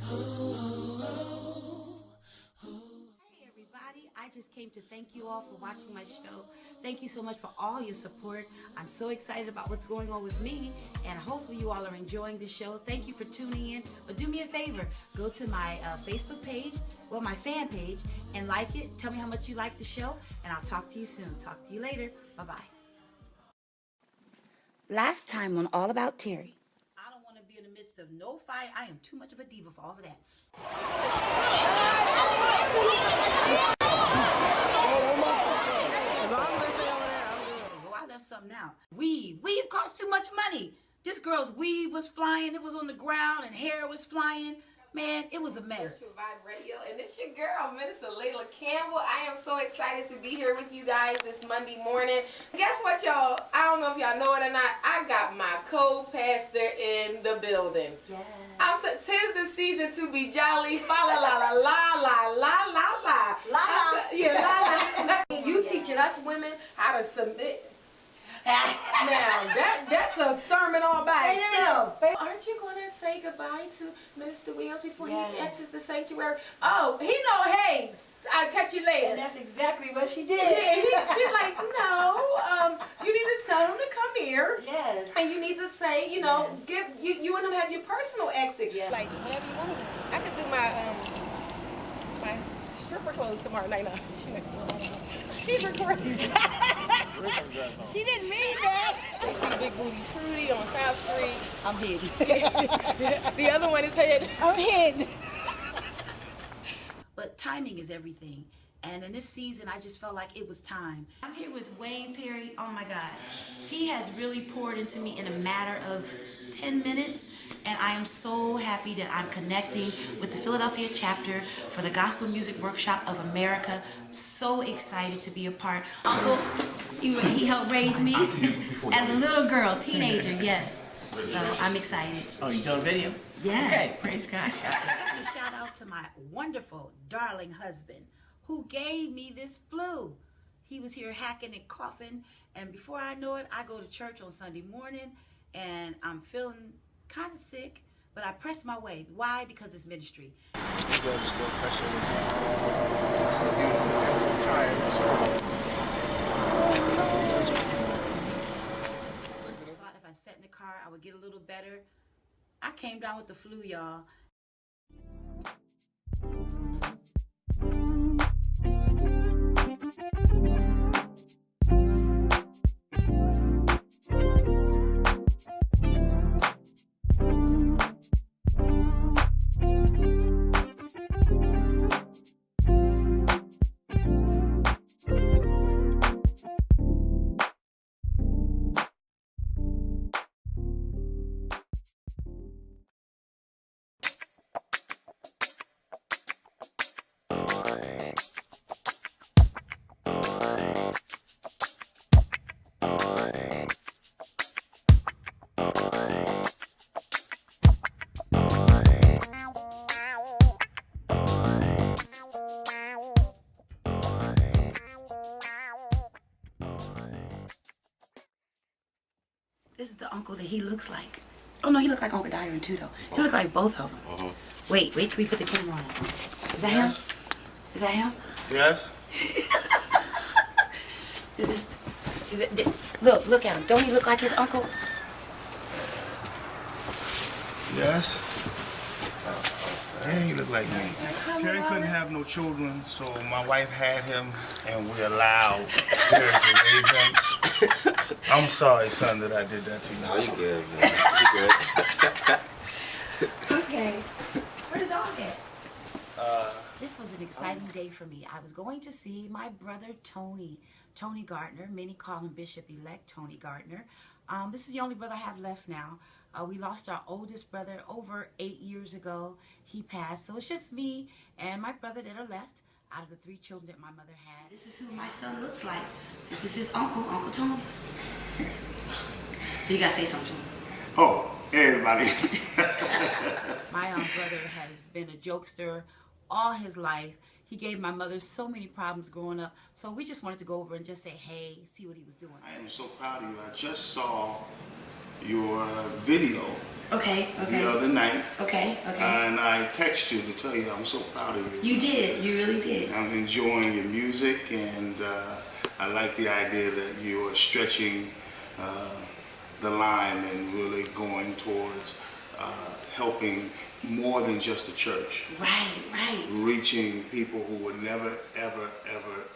Hey everybody, I just came to thank you all for watching my show. Thank you so much for all your support. I'm so excited about what's going on with me, and hopefully you all are enjoying the show. Thank you for tuning in. But do me a favor, go to my Facebook page, well, my fan page, and like it. Tell me how much you like the show, and I'll talk to you soon. Talk to you later. Bye-bye. Last time on All About Terrie. I don't want to be in the midst of no fight. I am too much of a diva for all of that. I left something out. Weave costs too much money. This girl's weave was flying. It was on the ground, and hair was flying. Man, it was a mess. Vibe Radio, and it's your girl, Minister Layla Campbell. I am so excited to be here with you guys this Monday morning. Guess what, y'all? I don't know if y'all know it or not. I got my co-pastor in the building. Yes. Tis the season to be jolly. Fa la la la la la la la la. Yeah, la la. You teaching us women how to submit. Now, that's a sermon all by itself. Aren't you going to say goodbye to Minister Williams before he exits the sanctuary? Oh, he know, hey, I'll catch you later. And that's exactly what she did. Yeah, she's like, no, you need to tell him to come here. Yes. And you need to say, you know, give you and him have your personal exit. Yes. Like, whenever you want to. I could do my stripper clothes tomorrow night now. She's recording. She didn't mean that. See Big Booty Trudy on South Street. I'm hidden. The other one is hidden. I'm hidden. But timing is everything. And in this season, I just felt like it was time. I'm here with Wayne Perry. Oh my God. He has really poured into me in a matter of 10 minutes. And I am so happy that I'm connecting with the Philadelphia chapter for the Gospel Music Workshop of America. So excited to be a part. Uncle, he helped raise me as a little girl, teenager, yes. So I'm excited. Oh, you doing video? Yeah. Okay, praise God. A shout out to my wonderful, darling husband who gave me this flu. He was here hacking and coughing, and before I know it, I go to church on Sunday morning, and I'm feeling kind of sick, but I press my way. Why? Because it's ministry. I thought if I sat in the car, I would get a little better. I came down with the flu, y'all. This is the uncle that he looks like. Oh no, he looked like Uncle Dyron too though. He looked like both of them. Wait till we put the camera on. Is that him? Is that him? Yes. Is it? Look at him. Don't he look like his uncle? Yes. Yeah, he looked like me. Terry couldn't have no children, so my wife had him, and we allowed Terry to raise him. I'm sorry, son, that I did that to you. No, you good, man. You good. Okay. Where the dog at? This was an exciting day for me. I was going to see my brother Tony Gardner. Many call him Bishop-elect Tony Gardner. This is the only brother I have left now. We lost our oldest brother over 8 years ago. He passed, so it's just me and my brother that are left out of the 3 children that my mother had. This is who my son looks like. This is his uncle, Uncle Tony. So you gotta say something to him. Oh, hey everybody. My brother has been a jokester all his life. He gave my mother so many problems growing up. So we just wanted to go over and just say, hey, see what he was doing. I am so proud of you. I just saw your video Okay. the other night. Okay. And I texted you to tell you I'm so proud of you. You did. You really did. I'm enjoying your music, and I like the idea that you are stretching the line and really going towards helping more than just the church. Right. Reaching people who would never, ever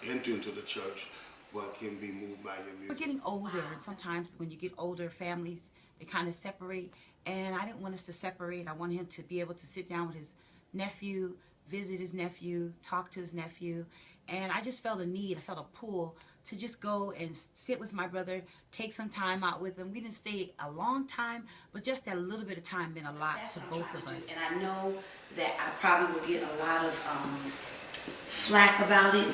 enter into the church, but can be moved by your music. We're getting older, and sometimes when you get older, families, they kind of separate. And I didn't want us to separate. I wanted him to be able to sit down with his nephew, visit his nephew, talk to his nephew. And I just felt a need, I felt a pull to just go and sit with my brother, take some time out with him. We didn't stay a long time, but just that little bit of time meant a lot to both of us. And I know that I probably will get a lot of flack about it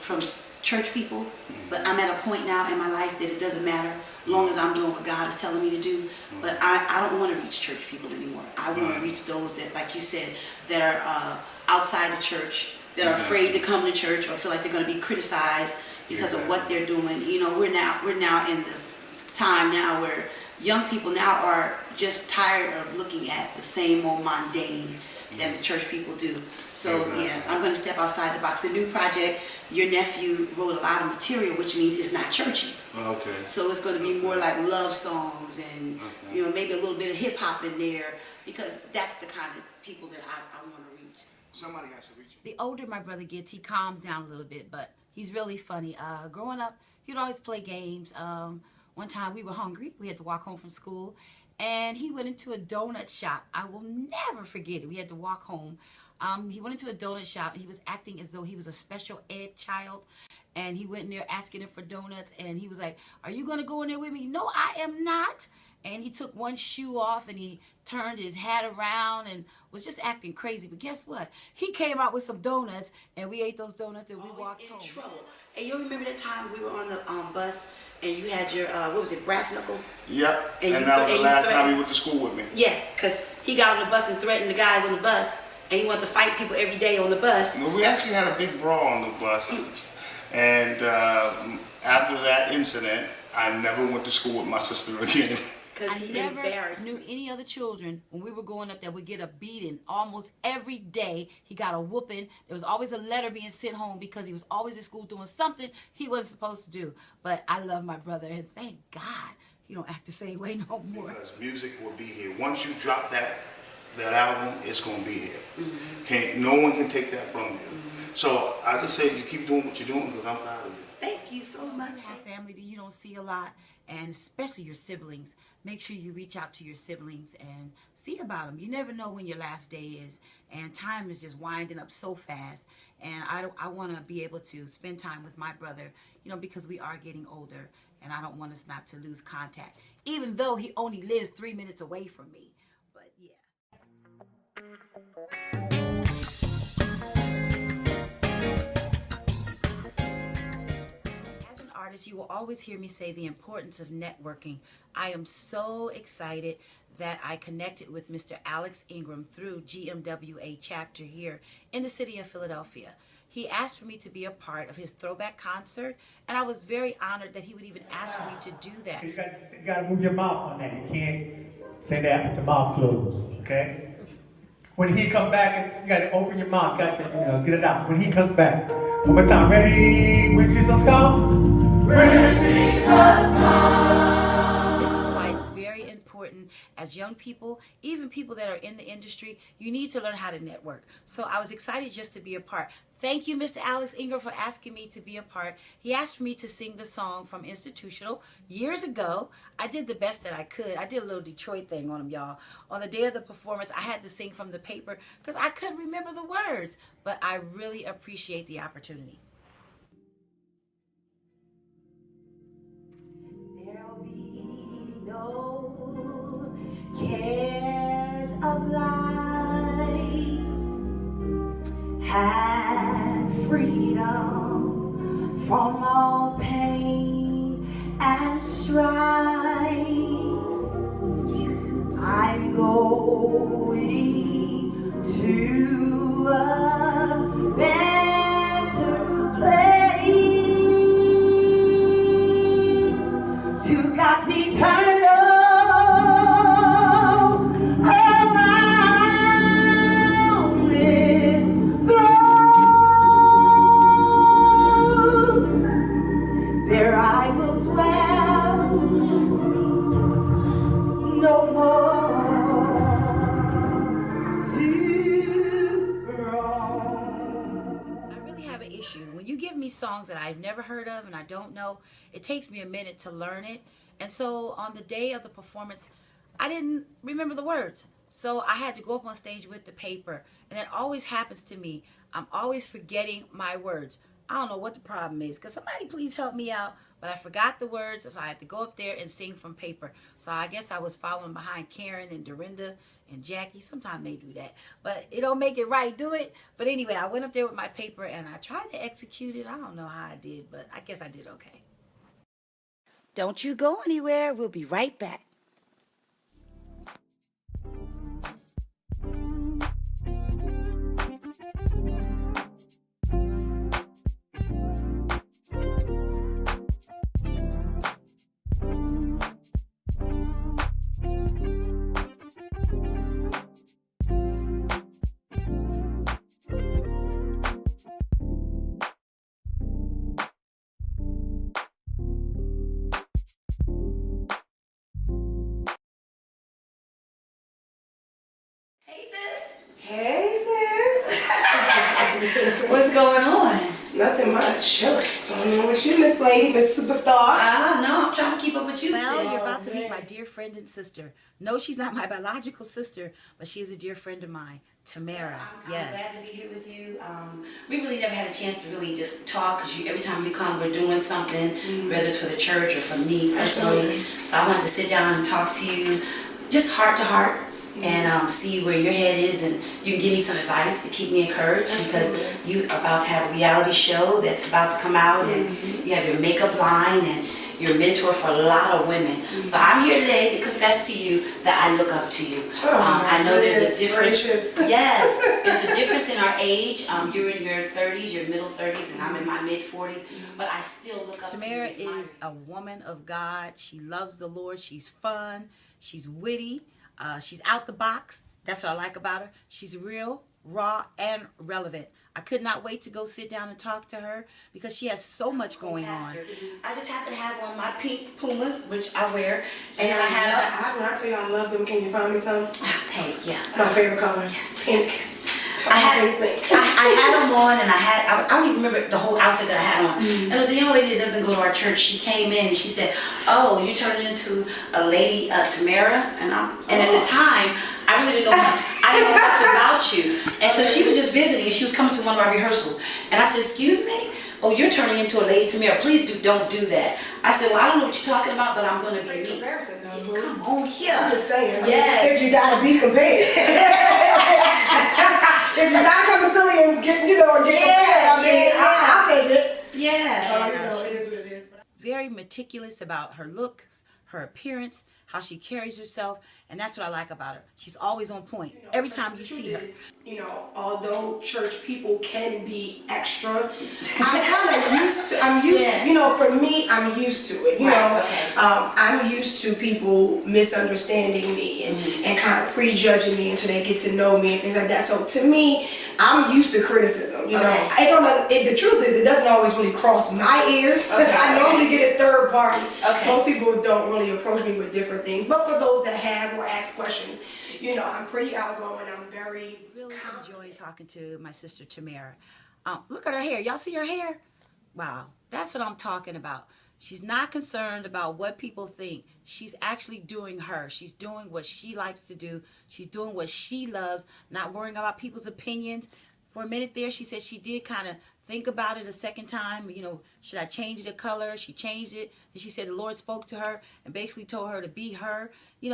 from church people, but I'm at a point now in my life that it doesn't matter as long as I'm doing what God is telling me to do. But I don't want to reach church people anymore. I want to reach those that, like you said, that are outside the church, that are afraid to come to church or feel like they're going to be criticized because of what they're doing. You know, we're now in the time now where young people now are just tired of looking at the same old mundane that the church people do. So yeah, I'm going to step outside the box. A new project, your nephew wrote a lot of material, which means it's not churchy. Okay. So it's going to be more like love songs and you know, maybe a little bit of hip hop in there, because that's the kind of people that I want to reach. Somebody has to reach him. The older my brother gets, he calms down a little bit, but he's really funny. Growing up, he'd always play games. One time we were hungry. We had to walk home from school, and he went into a donut shop. I will never forget it. We had to walk home. He went into a donut shop, and he was acting as though he was a special ed child. And he went in there asking him for donuts, and he was like, "Are you going to go in there with me?" "No, I am not." And he took one shoe off, and he turned his hat around and was just acting crazy. But guess what? He came out with some donuts, and we ate those donuts, and we walked home. Trouble. And you remember that time we were on the bus, and you had your, what was it, brass knuckles? Yep, and that was the last time he went to school with me. Yeah, because he got on the bus and threatened the guys on the bus, and he wanted to fight people every day on the bus. Well, we actually had a big brawl on the bus, and after that incident, I never went to school with my sister again. I never knew any other children when we were growing up that would get a beating. Almost every day he got a whooping. There was always a letter being sent home because he was always in school doing something he wasn't supposed to do. But I love my brother, and thank God he don't act the same way no more. Because music will be here. Once you drop that album, it's going to be here. No one can take that from you. So I just say you keep doing what you're doing, because I'm proud of you. Thank you so much. My family that you don't see a lot, and especially your siblings. Make sure you reach out to your siblings and see about them. You never know when your last day is, and time is just winding up so fast. And I want to be able to spend time with my brother, you know, because we are getting older, and I don't want us not to lose contact, even though he only lives 3 minutes away from me. But yeah. Artist, you will always hear me say the importance of networking. I am so excited that I connected with Mr. Alex Ingram through GMWA chapter here in the city of Philadelphia. He asked for me to be a part of his throwback concert, and I was very honored that he would even ask for me to do that. You got to move your mouth on that. You can't say that with your mouth closed, okay? When he come back, you got to open your mouth, got to, get it out. When he comes back, one more time. Ready? When Jesus comes. When Jesus comes. This is why it's very important as young people, even people that are in the industry, you need to learn how to network. So I was excited just to be a part. Thank you, Mr. Alex Ingram, for asking me to be a part. He asked for me to sing the song from Institutional years ago. I did the best that I could. I did a little Detroit thing on him, y'all. On the day of the performance, I had to sing from the paper because I couldn't remember the words. But I really appreciate the opportunity. There'll be no cares of life and freedom from all pain and strife. I'm going to a better place, to God's eternal I really have an issue. When you give me songs that I've never heard of and I don't know, it takes me a minute to learn it. And so on the day of the performance, I didn't remember the words. So I had to go up on stage with the paper. And that always happens to me. I'm always forgetting my words. I don't know what the problem is. Could somebody please help me out? But I forgot the words, so I had to go up there and sing from paper. So I guess I was following behind Karen and Dorinda and Jackie. Sometimes they do that. But it don't make it right, do it? But anyway, I went up there with my paper and I tried to execute it. I don't know how I did, but I guess I did okay. Don't you go anywhere. We'll be right back. Hey, sis. What's going on? Nothing much. What's going on with you, Miss Lady, Miss Superstar? No, I'm trying to keep up with you, Well, sis. you're You're about about to to meet my dear friend and sister. No, she's not my biological sister, but she is a dear friend of mine, Tamara. I'm Yes. glad to be here with you. We really never had a chance to really just talk because every time you come, we're doing something, whether it's for the church or for me personally. Absolutely. So I wanted to sit down and talk to you, just heart to heart, and see where your head is, and you can give me some advice to keep me encouraged because you are about to have a reality show that's about to come out, and you have your makeup line, and you're a mentor for a lot of women. So I'm here today to confess to you that I look up to you. I know there's a difference. Yes, there's a difference in our age. You're in your 30s, your middle 30s, and I'm in my mid 40s. But I still look up Tamara to you. is a woman of God. She loves the Lord. She's fun. She's witty. She's out the box. That's what I like about her. She's real, raw, and relevant. I could not wait to go sit down and talk to her because she has so much going on. I just happen to have one of my pink Pumas, which I wear, and then I When had I tell you I love them, can you find me some? pink, yeah. It's my favorite color. Yes, Pink. yes. I had them on, and I don't even remember the whole outfit that I had on. And it was a young lady that doesn't go to our church. She came in and she said, "Oh, you're turning into a lady, Tamara." And at the time, I really didn't know much. I didn't know much about you. And so she was just visiting, and she was coming to one of our rehearsals. And I said, "Excuse me? Oh, you're turning into a lady Tamara. Please don't do that." I said, "Well, I don't know what you're talking about, but I'm going to be me." Comparison, though, boo. Come on here. I'm just saying. Yes. If you gotta be compared. If you gotta come to Philly and get compared, I'll take it. Yes. It is what it is. Very meticulous about her looks, her appearance, how she carries herself, and that's what I like about her. She's always on point. Every time you see her. Although church people can be extra, I'm used to, for me, I'm used to it. I'm used to people misunderstanding me and kind of prejudging me until they get to know me and things like that. So to me, I'm used to criticism. I don't know. The truth is, it doesn't always really cross my ears. I normally get a third party. Most people don't really approach me with different things. But for those that have or ask questions, I'm pretty outgoing. I'm very Really enjoying talking to my sister Tamara. Look at her hair. Y'all see her hair? Wow, that's what I'm talking about. She's not concerned about what people think. She's actually doing her. She's doing what she likes to do. She's doing what she loves, not worrying about people's opinions. For a minute there, she said she did kind of think about it a second time. Should I change the color? She changed it. And she said the Lord spoke to her and basically told her to be her.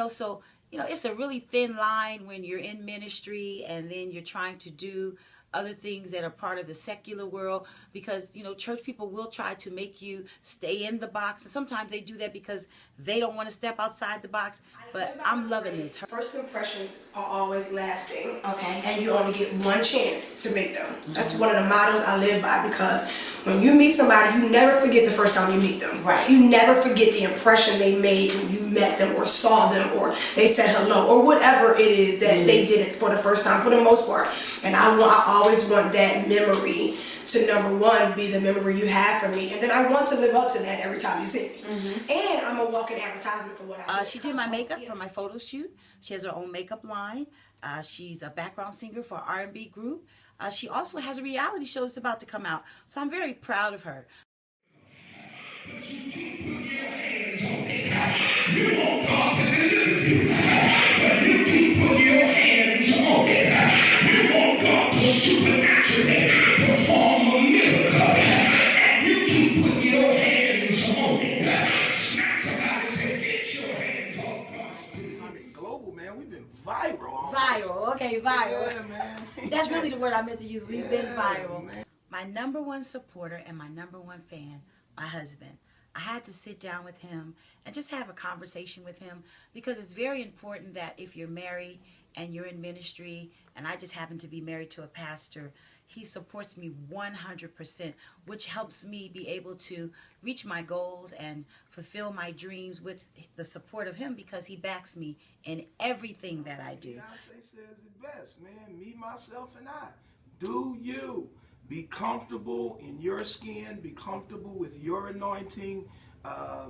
So it's a really thin line when you're in ministry and then you're trying to do other things that are part of the secular world, because church people will try to make you stay in the box, and sometimes they do that because they don't want to step outside the box. But I'm loving this. First impressions are always lasting. Okay. And you only get one chance to make them. That's one of the mottos I live by, because when you meet somebody, you never forget the first time you meet them. Right. You never forget the impression they made when you met them or saw them or they said hello or whatever it is that they did it for the first time, for the most part. And I always want that memory to number one, be the memory you have for me. And then I want to live up to that every time you see me. And I'm a walking advertisement for what I do. She did my makeup for my photo shoot. She has her own makeup line. She's a background singer for an R&B group. She also has a reality show that's about to come out. So I'm very proud of her. You want God to deliver you, but you keep putting your hands on it. You want God to supernaturally perform a miracle, and you keep putting your hands on it. Smack somebody and say, get your hands off God's Talking global, man. We've been viral. Viral, okay, viral. Yeah, man. That's really the word I meant to use. We've been viral. Man. My number one supporter and my number one fan, my husband. I had to sit down with him and just have a conversation with him, because it's very important that if you're married and you're in ministry, and I just happen to be married to a pastor, he supports me 100%, which helps me be able to reach my goals and fulfill my dreams with the support of him, because he backs me in everything that I do. Beyonce says it best, man. Me, myself, and I. Do you. Be comfortable in your skin. Be comfortable with your anointing.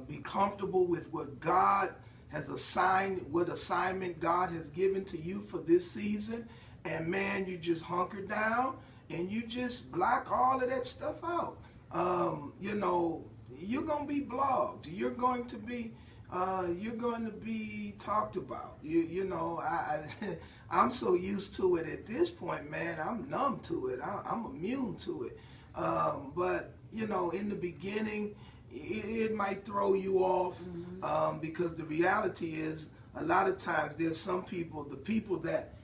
Be comfortable with what God has assigned, what assignment God has given to you for this season. And man, you just hunker down and you just block all of that stuff out. You know, you're going to be blogged. You're going to be talked about. You know, I'm so used to it at this point, man. I'm numb to it. I'm immune to it. But you know, in the beginning, it might throw you off, because the reality is, a lot of times there's some people, the people that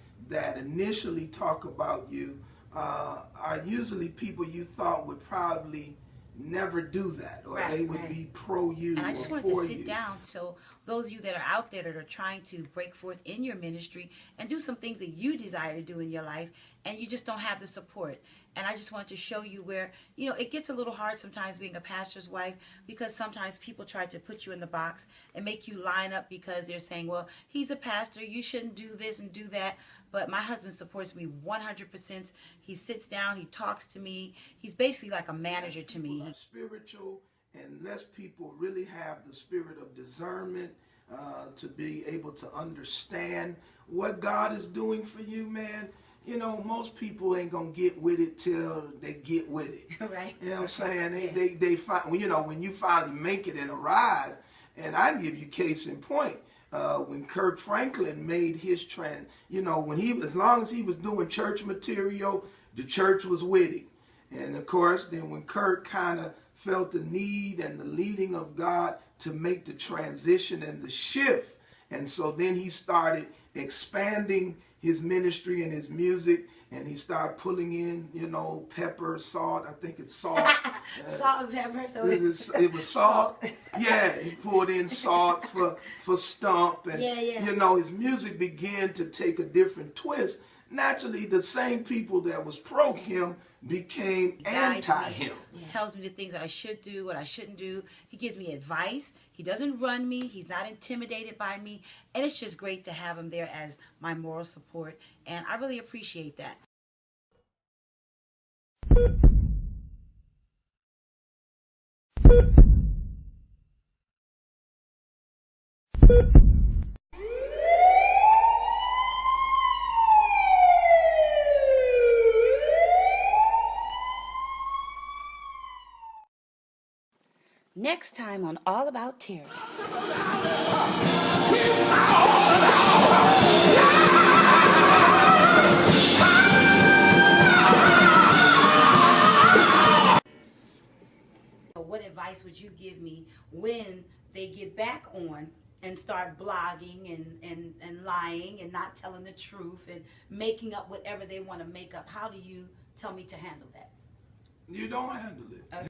initially talk about you are usually people you thought would probably never do that, or they would be pro you. And I just or wanted to for sit you. down, so those of you that are out there that are trying to break forth in your ministry and do some things that you desire to do in your life, and you just don't have the support. And I just wanted to show you where, you know, it gets a little hard sometimes being a pastor's wife, because sometimes people try to put you in the box and make you line up because they're saying, well, he's a pastor, you shouldn't do this and do that. But my husband supports me 100%. He sits down, he talks to me. He's basically like a manager to me. Spiritual, and less people really have the spirit of discernment to be able to understand what God is doing for you, man. You know, most people ain't gonna get with it till they get with it. Right. You know what I'm saying? They find, you know, when you finally make it and arrive, and I give you case in point. When Kirk Franklin made his you know, when as long as he was doing church material, the church was with him. And of course, then when Kirk kind of felt the need and the leading of God to make the transition and the shift, and so then he started expanding his ministry and his music, and he started pulling in, you know, pepper, salt. I think it's salt. Salt and pepper. So it was salt. Yeah, he poured in salt for Stump, and you know, his music began to take a different twist. Naturally, the same people that was pro him became anti him. He tells me the things that I should do, what I shouldn't do. He gives me advice. He doesn't run me. He's not intimidated by me. And it's just great to have him there as my moral support. And I really appreciate that. Next time on All About Terrie. What advice would you give me when they get back on and start blogging and lying and not telling the truth and making up whatever they want to make up? How do you tell me to handle that? You don't handle it. Okay.